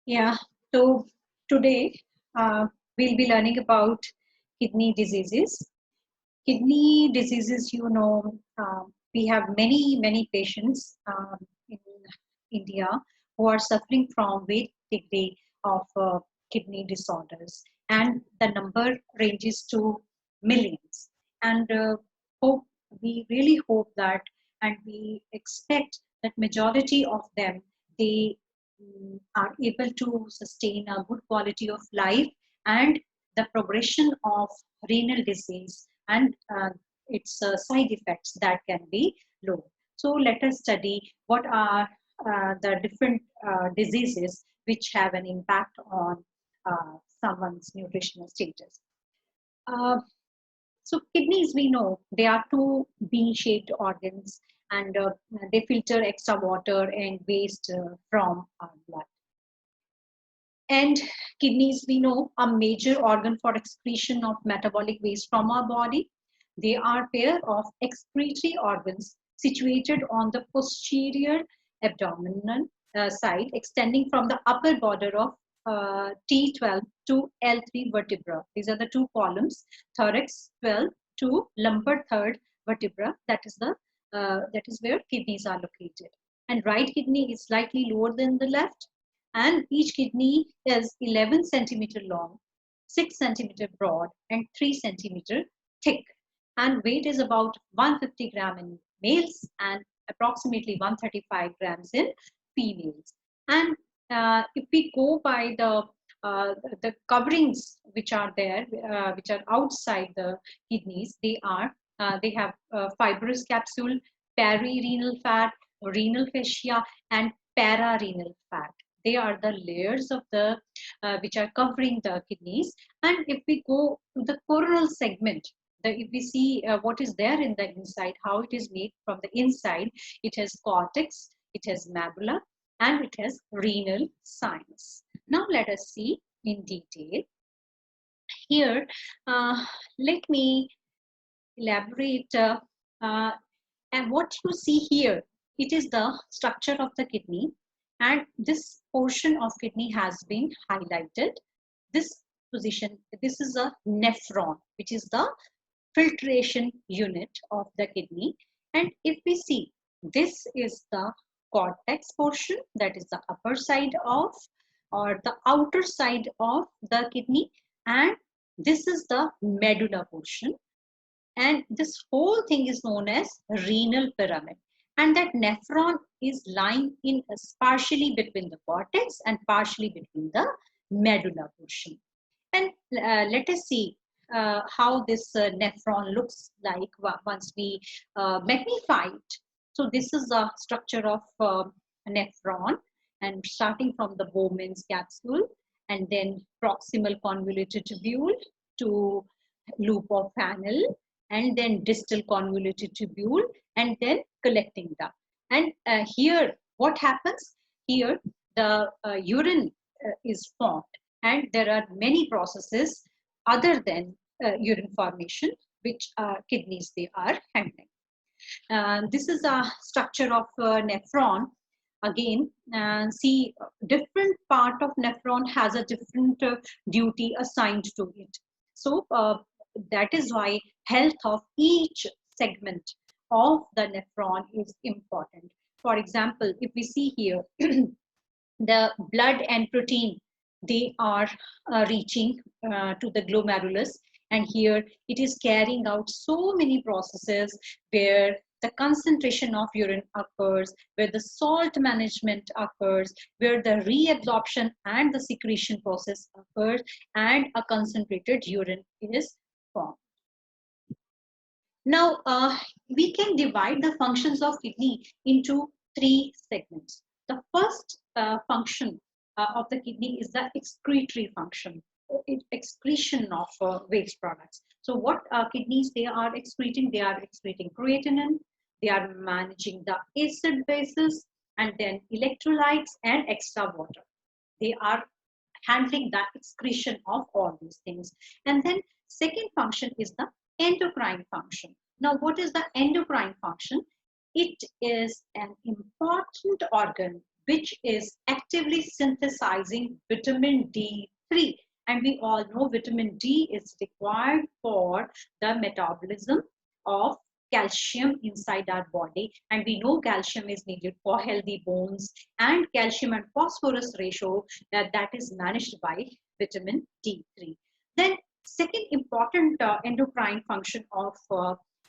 Yeah, so today we'll be learning about kidney diseases. Kidney diseases, we have many patients in India who are suffering from various degree of kidney disorders, and the number ranges to millions. And hope we really hope that, and we expect that majority of them they are able to sustain a good quality of life, and the progression of renal disease and its side effects that can be low. So let us study what are the different diseases which have an impact on someone's nutritional status. Uh, so kidneys, we know they are two bean-shaped organs, and they filter extra water and waste from our blood. And kidneys, we know, are major organ for excretion of metabolic waste from our body. They are pair of excretory organs situated on the posterior abdominal side, extending from the upper border of T12 to L3 vertebra. These are the two columns, thorax 12 to lumbar third vertebra. That is where kidneys are located. And right kidney is slightly lower than the left, and each kidney is 11 centimeter long, 6 centimeter broad, and 3 centimeter thick, and weight is about 150 gram in males and approximately 135 grams in females. And if we go by the coverings which are there, which are outside the kidneys, they have fibrous capsule, perirenal fat, renal fascia, and pararenal fat. They are the layers of the which are covering the kidneys. And if we go to the coronal segment, if we see what is there in the inside, how it is made from the inside, it has cortex, it has medulla, and it has renal sinus. Now let us see in detail. Here, let me elaborate. And what you see here, it is the structure of the kidney, and this portion of kidney has been highlighted. This position, this is a nephron, which is the filtration unit of the kidney. And if we see, this is the cortex portion, that is the upper side of, or the outer side of the kidney, and this is the medulla portion, and this whole thing is known as renal pyramid. And that nephron is lying in partially between the cortex and partially between the medulla portion. And let us see how this nephron looks like once we magnify it. So this is the structure of nephron, and starting from the Bowman's capsule, and then proximal convoluted tubule to loop of Fresnel, and then distal convoluted tubule, and then collecting duct. And here, what happens? Here, the urine is formed, and there are many processes other than urine formation, which kidneys they are handling. This is a structure of nephron. Again, see, different part of nephron has a different duty assigned to it. So that is why health of each segment of the nephron is important. For example, if we see here, the blood and protein, they are reaching to the glomerulus, and here it is carrying out so many processes where the concentration of urine occurs, where the salt management occurs, where the reabsorption and the secretion process occurs, and a concentrated urine is formed. Now, we can divide the functions of kidney into three segments. The first function of the kidney is the excretory function, excretion of waste products. So what kidneys they are excreting creatinine, they are managing the acid bases, and then electrolytes and extra water. They are handling the excretion of all these things. And then second function is the endocrine function. Now, what is the endocrine function? It is an important organ which is actively synthesizing vitamin D3. And we all know vitamin D is required for the metabolism of calcium inside our body. And we know calcium is needed for healthy bones, and calcium and phosphorus ratio that is managed by vitamin D3. Then second important endocrine function of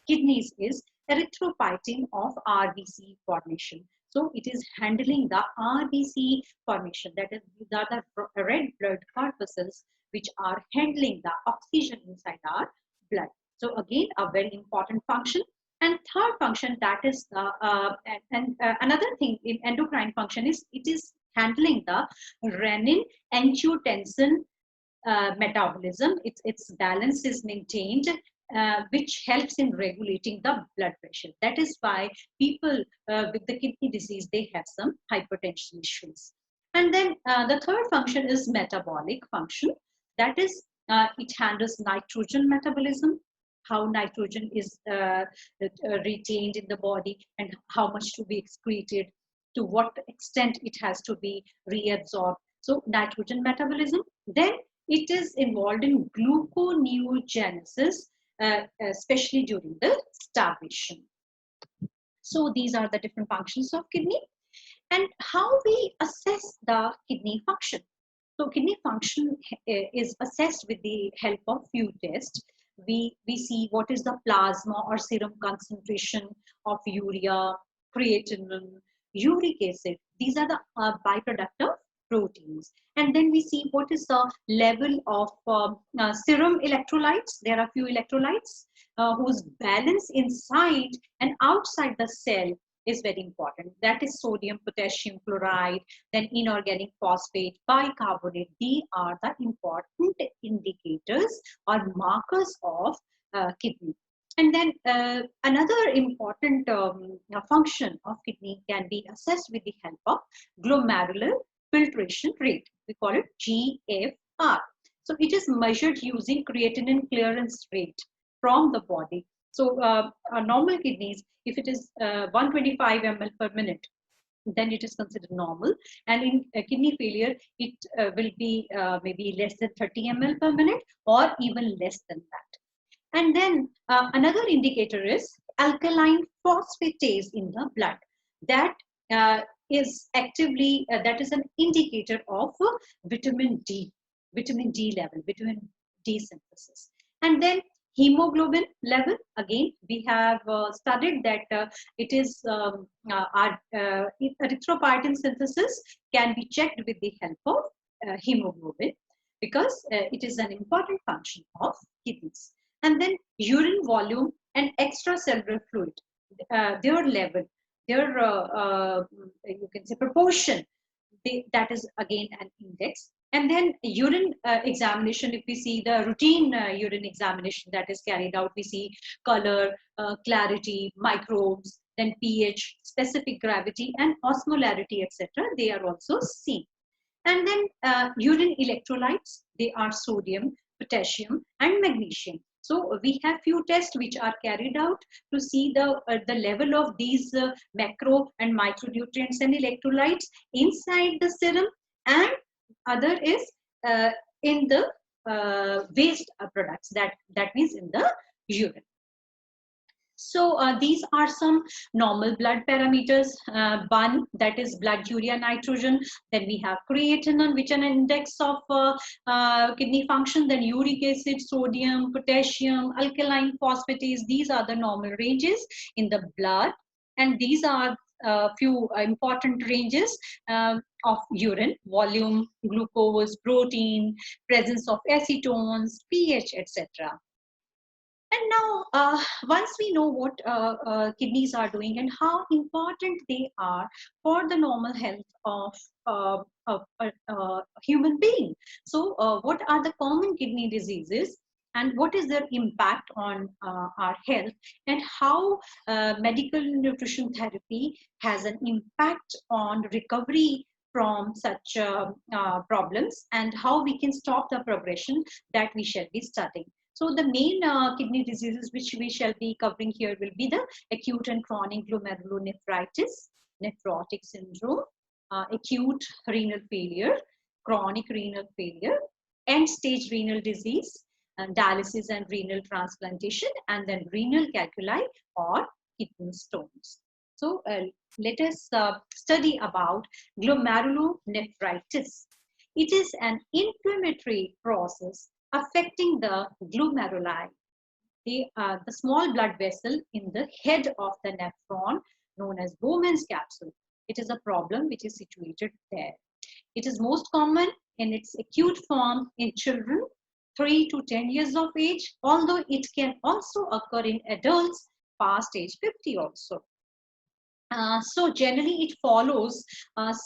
kidneys is erythropoietin of RBC formation. So it is handling the RBC formation, that is, these are the red blood corpuscles which are handling the oxygen inside our blood. So again, a very important function. And third function, that is the another thing in endocrine function is it is handling the renin angiotensin metabolism. Its balance is maintained, which helps in regulating the blood pressure. That is why people with the kidney disease, they have some hypertension issues. And then the third function is metabolic function. That is, it handles nitrogen metabolism, how nitrogen is retained in the body and how much to be excreted, to what extent it has to be reabsorbed. So nitrogen metabolism. Then it is involved in gluconeogenesis, especially during the starvation. So these are the different functions of kidney. And how we assess the kidney function. So kidney function is assessed with the help of few tests. We see what is the plasma or serum concentration of urea, creatinine, uric acid. These are the byproduct of proteins. And then we see what is the level of serum electrolytes. There are few electrolytes whose balance inside and outside the cell is very important. That is sodium, potassium, chloride, then inorganic phosphate, bicarbonate. These are the important indicators or markers of kidney. And then another important function of kidney can be assessed with the help of glomerular filtration rate. We call it GFR. So it is measured using creatinine clearance rate from the body. So normal kidneys, if it is 125 ml per minute, then it is considered normal. And in kidney failure, it will be maybe less than 30 ml per minute or even less than that. And then another indicator is alkaline phosphatase in the blood. That is actively, that is an indicator of vitamin D level, vitamin D synthesis. And then hemoglobin level, again, we have studied that it is our erythropoietin synthesis can be checked with the help of hemoglobin, because it is an important function of kidneys. And then urine volume and extracellular fluid, their level, their you can say proportion, that is again an index. And then urine examination, if we see the routine urine examination that is carried out, we see color, clarity, microbes, then pH, specific gravity, and osmolarity, etc. They are also seen. And then urine electrolytes, they are sodium, potassium, and magnesium. So we have few tests which are carried out to see the level of these macro and micronutrients and electrolytes inside the serum, and other is in the waste products, that means in the urine. So these are some normal blood parameters. One, that is blood urea nitrogen. Then we have creatinine, which is an index of kidney function. Then uric acid, sodium, potassium, alkaline phosphatase. These are the normal ranges in the blood. And these are few important ranges of urine: volume, glucose, protein, presence of acetones, pH, etc. And now, once we know what kidneys are doing and how important they are for the normal health of a human being. So, what are the common kidney diseases and what is their impact on our health, and how medical nutrition therapy has an impact on recovery from such problems, and how we can stop the progression that we shall be studying. So the main kidney diseases which we shall be covering here will be the acute and chronic glomerulonephritis, nephrotic syndrome, acute renal failure, chronic renal failure, end-stage renal disease, and dialysis and renal transplantation, and then renal calculi or kidney stones. So let us study about glomerulonephritis. It is an inflammatory process affecting the glomeruli, the small blood vessel in the head of the nephron, known as Bowman's capsule. It is a problem which is situated there. It is most common in its acute form in children 3 to 10 years of age, although it can also occur in adults past age 50 also. So generally it follows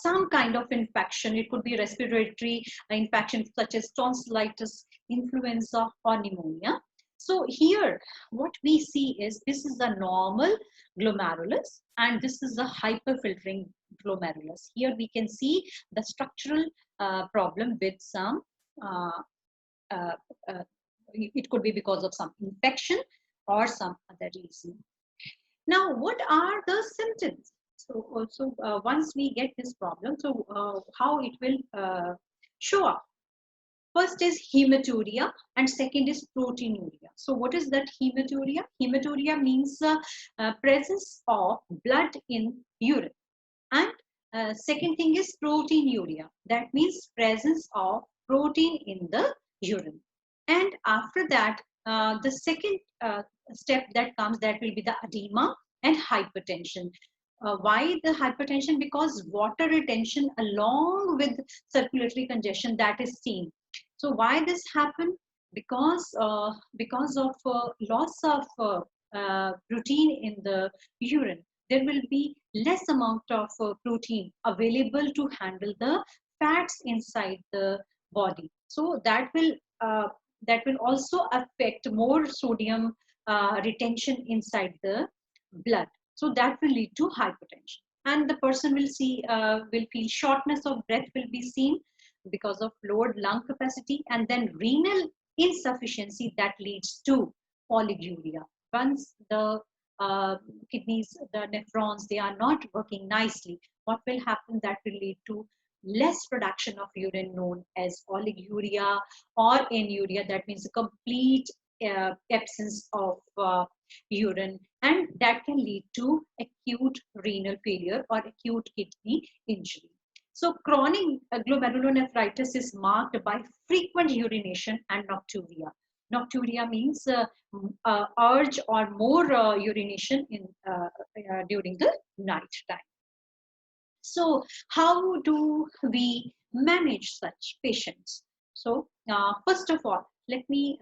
some kind of infection. It could be respiratory infection such as tonsillitis, influenza, or pneumonia. So here what we see is this is the normal glomerulus and this is the hyperfiltering glomerulus. Here we can see the structural problem with some uh, it could be because of some infection or some other reason. Now, what are the symptoms? So also once we get this problem, so how it will show up? First is hematuria and second is proteinuria. So what is that hematuria? Hematuria means presence of blood in urine. And second thing is proteinuria. That means presence of protein in the urine. And after that, the second step that comes, that will be the edema and hypertension. Why the hypertension? Because water retention along with circulatory congestion that is seen. So why this happen? Because of loss of protein in the urine, there will be less amount of protein available to handle the fats inside the body. So that will also affect more sodium retention inside the blood. So that will lead to hypertension, and the person will feel shortness of breath will be seen because of lowered lung capacity, and then renal insufficiency that leads to oliguria. Once the kidneys, the nephrons, they are not working nicely, what will happen? That will lead to less production of urine, known as oliguria or anuria. That means a complete absence of urine, and that can lead to acute renal failure or acute kidney injury. So chronic glomerulonephritis is marked by frequent urination and nocturia. Nocturia means urge or more urination during the night time. So how do we manage such patients? So first of all, let me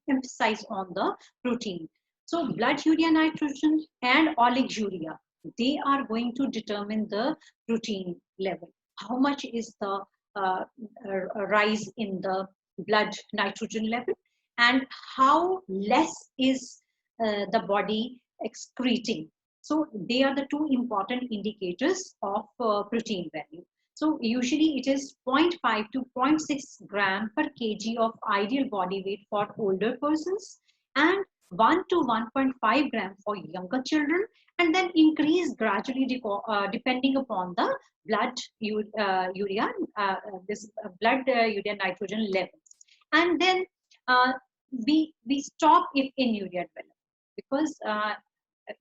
emphasize on the protein. So blood urea nitrogen and oliguria, they are going to determine the protein level. How much is the rise in the blood nitrogen level, and how less is the body excreting. So they are the two important indicators of protein value. So usually it is 0.5 to 0.6 gram per kg of ideal body weight for older persons, and 1 to 1.5 gram for younger children, and then increase gradually depending upon the blood urea nitrogen levels. And then we stop if inuria develop, because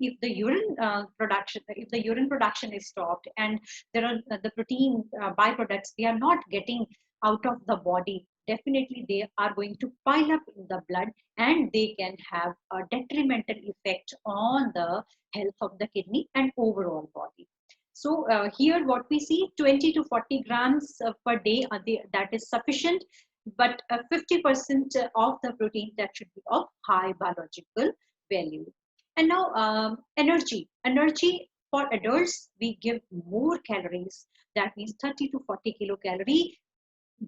if the urine production is stopped and there are the protein byproducts, they are not getting out of the body, definitely they are going to pile up in the blood and they can have a detrimental effect on the health of the kidney and overall body. So here what we see, 20 to 40 grams per day, that is sufficient, but 50% of the protein that should be of high biological value. And now energy for adults, we give more calories. That means 30 to 40 kilocalorie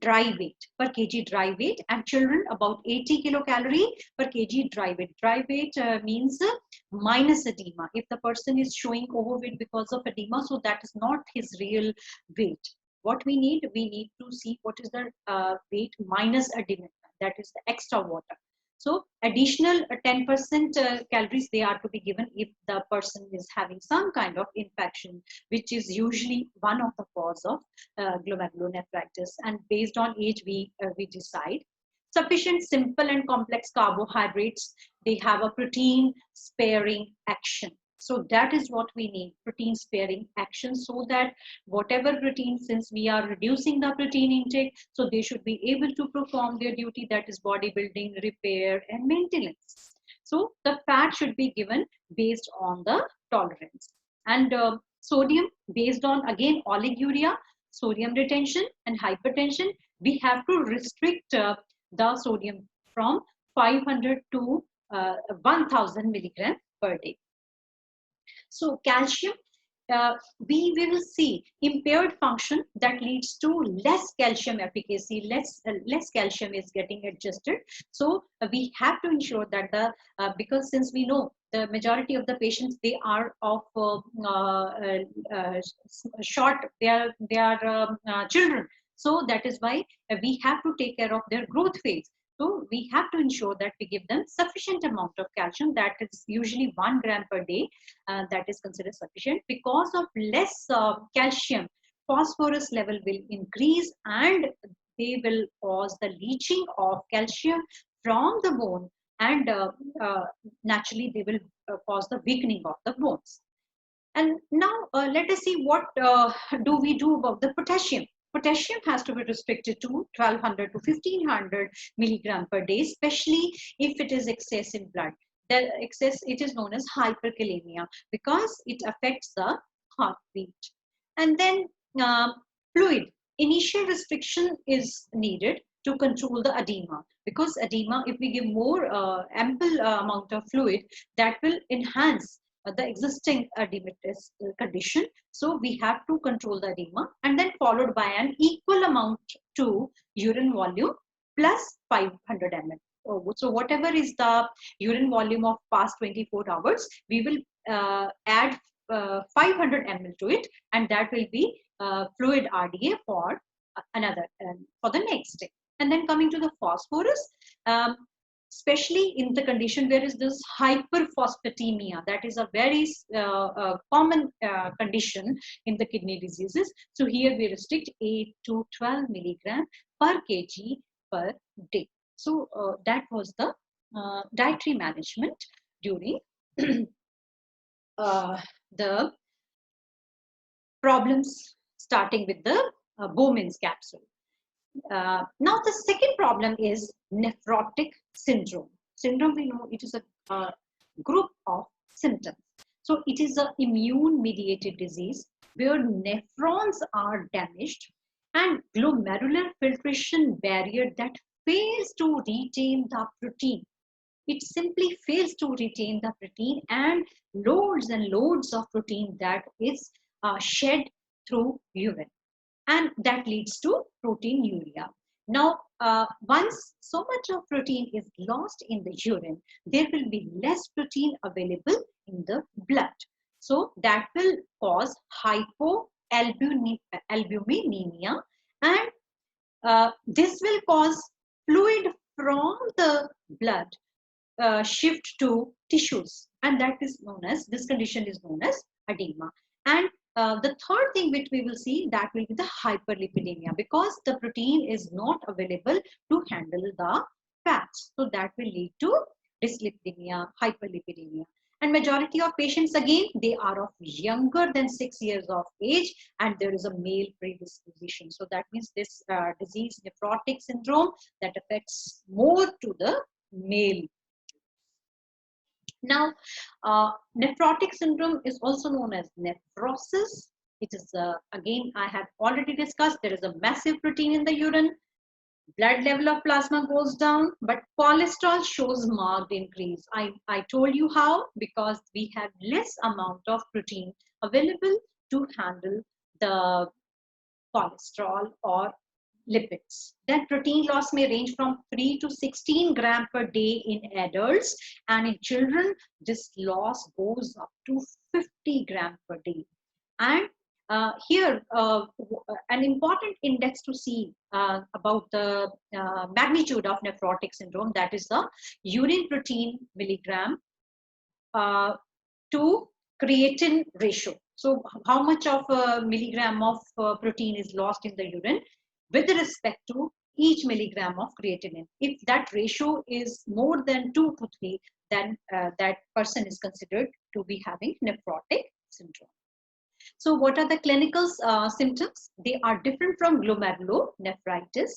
dry weight per kg dry weight, and children about 80 kilocalorie per kg dry weight. Dry weight means minus edema. If the person is showing overweight because of edema, so that is not his real weight. What we need to see what is the weight minus edema, that is the extra water. So additional 10% calories they are to be given if the person is having some kind of infection, which is usually one of the cause of glomerulonephritis. And based on age, we decide. Sufficient simple and complex carbohydrates. They have a protein sparing action. So that is what we need, protein sparing action, so that whatever protein, since we are reducing the protein intake, so they should be able to perform their duty, that is bodybuilding, repair, and maintenance. So the fat should be given based on the tolerance. And sodium based on, again, oliguria, sodium retention, and hypertension. We have to restrict the sodium from 500 to 1000 milligram per day. So calcium, we will see impaired function that leads to less calcium efficacy, less calcium is getting adjusted. So we have to ensure that because since we know the majority of the patients, they are of short, they are children. So that is why we have to take care of their growth phase. So we have to ensure that we give them sufficient amount of calcium, that is usually 1 gram per day, that is considered sufficient. Because of less calcium, phosphorus level will increase and they will cause the leaching of calcium from the bone, and naturally they will cause the weakening of the bones. And now let us see what do we do about the potassium. Potassium has to be restricted to 1200 to 1500 milligram per day, especially if it is excess in blood. The excess, it is known as hyperkalemia, because it affects the heartbeat. And then fluid. Initial restriction is needed to control the edema, because edema, if we give more ample amount of fluid, that will enhance the existing edematous condition. So we have to control the edema, and then followed by an equal amount to urine volume plus 500 ml. So whatever is the urine volume of past 24 hours, we will add 500 ml to it, and that will be fluid RDA for another for the next day. And then coming to the phosphorus, especially in the condition where is this hyperphosphatemia, that is a very common condition in the kidney diseases. So here we restrict 8 to 12 milligram per kg per day. So that was the dietary management during the problems starting with the Bowman's capsule. Now the second problem is nephrotic syndrome. Syndrome, we know it is a group of symptoms. So it is an immune mediated disease where nephrons are damaged and glomerular filtration barrier that fails to retain the protein. It simply fails to retain the protein, and loads of protein that is shed through urine, and that leads to proteinuria. Now, once so much of protein is lost in the urine, there will be less protein available in the blood. So that will cause hypoalbuminemia, and this will cause fluid from the blood shift to tissues, and that is known as, this condition is known as edema. And the third thing which we will see, that will be the hyperlipidemia, because the protein is not available to handle the fats. So that will lead to dyslipidemia, hyperlipidemia. And majority of patients, again, they are of younger than 6 years of age, and there is a male predisposition. So that means this disease, nephrotic syndrome, that affects more to the male. Now, nephrotic syndrome is also known as nephrosis. It is, again, I have already discussed, there is a massive protein in the urine. Blood level of plasma goes down, but cholesterol shows marked increase. I told you how, because we have less amount of protein available to handle the cholesterol or lipids. Then protein loss may range from 3 to 16 gram per day in adults, and in children this loss goes up to 50 gram per day. And Here, an important index to see about the magnitude of nephrotic syndrome, that is the urine protein milligram to creatine ratio. So how much of a milligram of protein is lost in the urine with respect to each milligram of creatinine. If that ratio is more than 2 to 3, then that person is considered to be having nephrotic syndrome. So what are the clinical symptoms? They are different from glomerulonephritis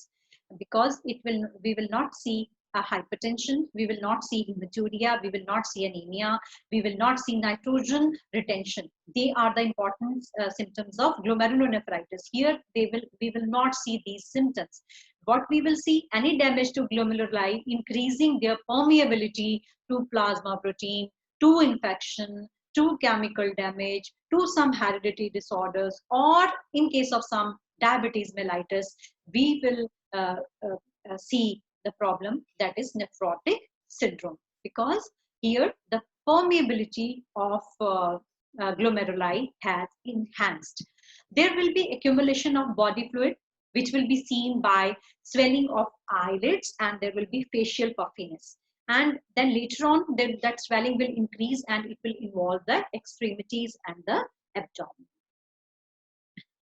because we will not see hypertension, we will not see hematuria, we will not see anemia, we will not see nitrogen retention. They are the important symptoms of glomerulonephritis. Here we will not see these symptoms. What we will see, any damage to glomeruli, increasing their permeability to plasma protein, to infection, to chemical damage, to some hereditary disorders, or in case of some diabetes mellitus, we will see the problem, that is nephrotic syndrome, because here the permeability of glomeruli has enhanced. There will be accumulation of body fluid, which will be seen by swelling of eyelids, and there will be facial puffiness. And then later on, that swelling will increase and it will involve the extremities and the abdomen.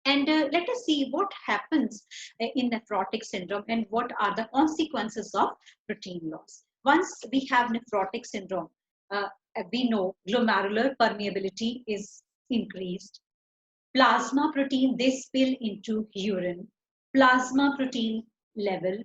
And let us see what happens in nephrotic syndrome and what are the consequences of protein loss. Once we have nephrotic syndrome, we know glomerular permeability is increased. Plasma protein, they spill into urine. Plasma protein level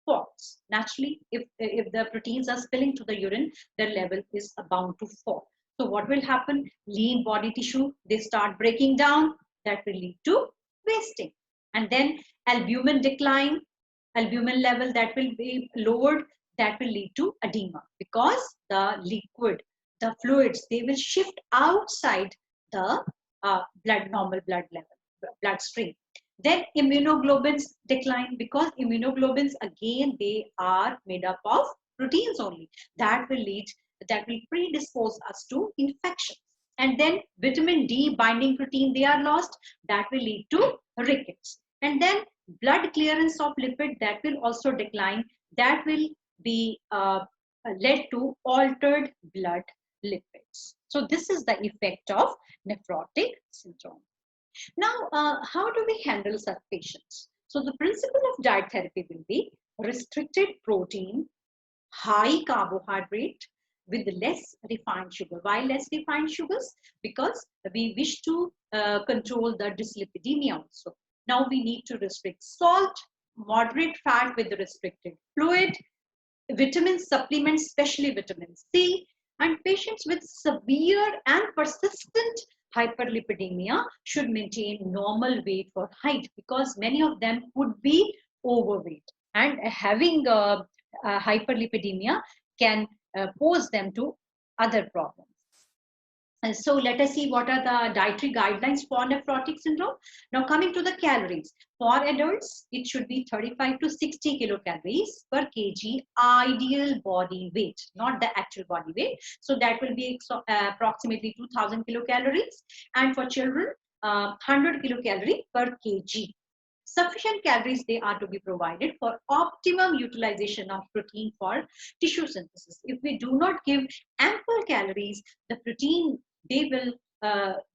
falls. Naturally, if the proteins are spilling to the urine, their level is bound to fall. So what will happen? Lean body tissue, they start breaking down. That will lead to wasting. And then albumin decline, albumin level that will be lowered, that will lead to edema because the liquid, the fluids, they will shift outside the normal blood level, bloodstream. Then immunoglobulins decline because immunoglobulins, again, they are made up of proteins only. That will predispose us to infections. And then vitamin D binding protein, they are lost. That will lead to rickets. And then blood clearance of lipid, that will also decline. That will be led to altered blood lipids. So this is the effect of nephrotic syndrome. Now, how do we handle such patients? So the principle of diet therapy will be restricted protein, high carbohydrate with less refined sugar. Why less refined sugars? Because we wish to control the dyslipidemia also. Now we need to restrict salt, moderate fat with restricted fluid, vitamin supplements, especially vitamin C, and patients with severe and persistent hyperlipidemia should maintain normal weight for height because many of them could be overweight, and having hyperlipidemia can pose them to other problems. And so let us see what are the dietary guidelines for nephrotic syndrome. Now coming to the calories. For adults, it should be 35 to 60 kilocalories per kg ideal body weight, not the actual body weight. So that will be approximately 2000 kilocalories. And for children, 100 kilocalorie per kg. Sufficient calories, they are to be provided for optimum utilization of protein for tissue synthesis. If we do not give ample calories, the protein, they will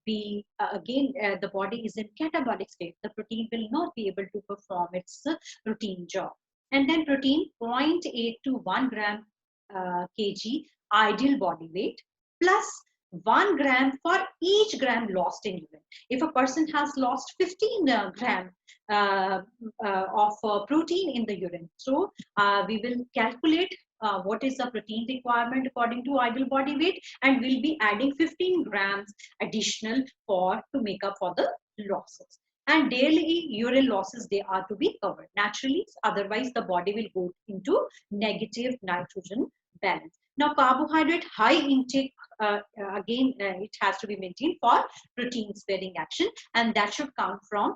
be the body is in catabolic state. The protein will not be able to perform its routine job. And then protein 0.8 to 1 gram kg ideal body weight plus 1 gram for each gram lost in urine. If a person has lost 15 gram of protein in the urine, so we will calculate what is the protein requirement according to ideal body weight, and we'll be adding 15 grams additional to make up for the losses. And daily urine losses, they are to be covered naturally, otherwise the body will go into negative nitrogen balance. Now carbohydrate high intake, again it has to be maintained for protein sparing action, and that should come from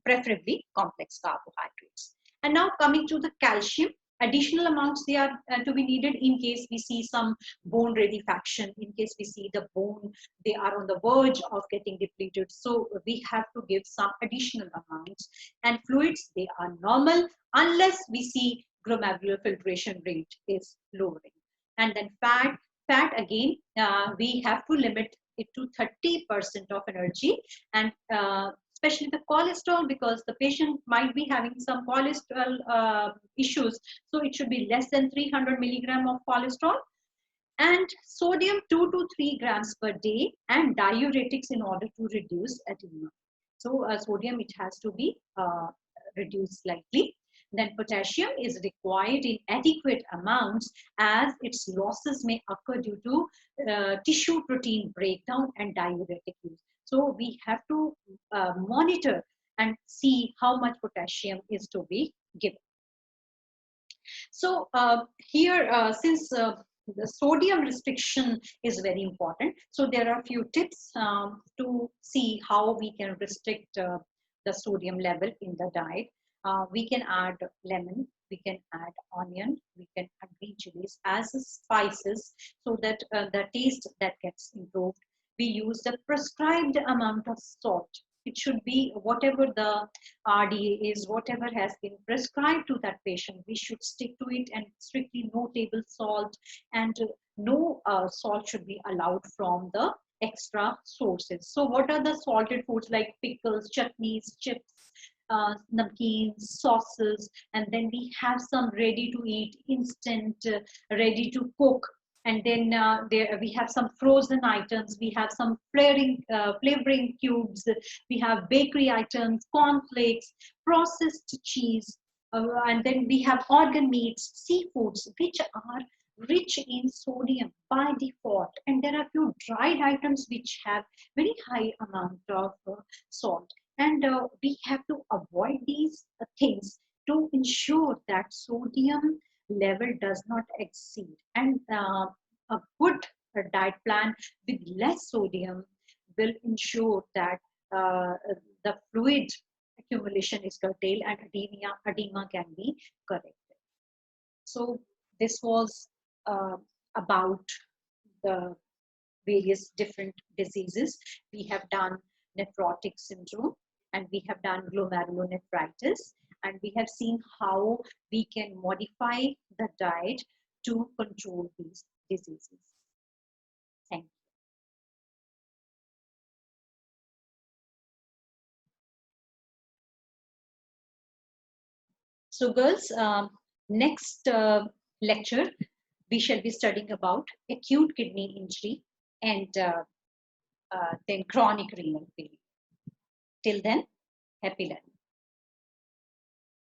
preferably complex carbohydrates. And now coming to the calcium. Additional amounts they are to be needed in case we see some bone rarefaction, in case we see the bone, they are on the verge of getting depleted. So we have to give some additional amounts. And fluids, they are normal unless we see glomerular filtration rate is lowering. And then fat again, we have to limit it to 30% of energy, and especially the cholesterol, because the patient might be having some cholesterol issues, so it should be less than 300 milligram of cholesterol. And sodium 2 to 3 grams per day, and diuretics in order to reduce edema. So sodium, it has to be reduced slightly. Then potassium is required in adequate amounts, as its losses may occur due to tissue protein breakdown and diuretic use. So we have to monitor and see how much potassium is to be given. So here, since the sodium restriction is very important, so there are a few tips to see how we can restrict the sodium level in the diet. We can add lemon, we can add onion, we can add green chilies as spices, so that the taste that gets improved. We use the prescribed amount of salt. It should be whatever the RDA is, whatever has been prescribed to that patient, we should stick to it, and strictly no table salt, and no salt should be allowed from the extra sources. So what are the salted foods like pickles, chutneys, chips, namkeens, sauces, and then we have some ready to eat, instant, ready to cook. And then there we have some frozen items, we have some flavoring cubes, we have bakery items, cornflakes, processed cheese, and then we have organ meats, seafoods, which are rich in sodium by default. And there are few dried items which have very high amount of salt. And we have to avoid these things to ensure that sodium level does not exceed. And a good diet plan with less sodium will ensure that the fluid accumulation is curtailed and edema can be corrected. So this was about the various different diseases. We have done nephrotic syndrome, and we have done glomerulonephritis, and we have seen how we can modify the diet to control these diseases. Thank you. So girls, next lecture, we shall be studying about acute kidney injury and then chronic renal failure. Till then, happy learning.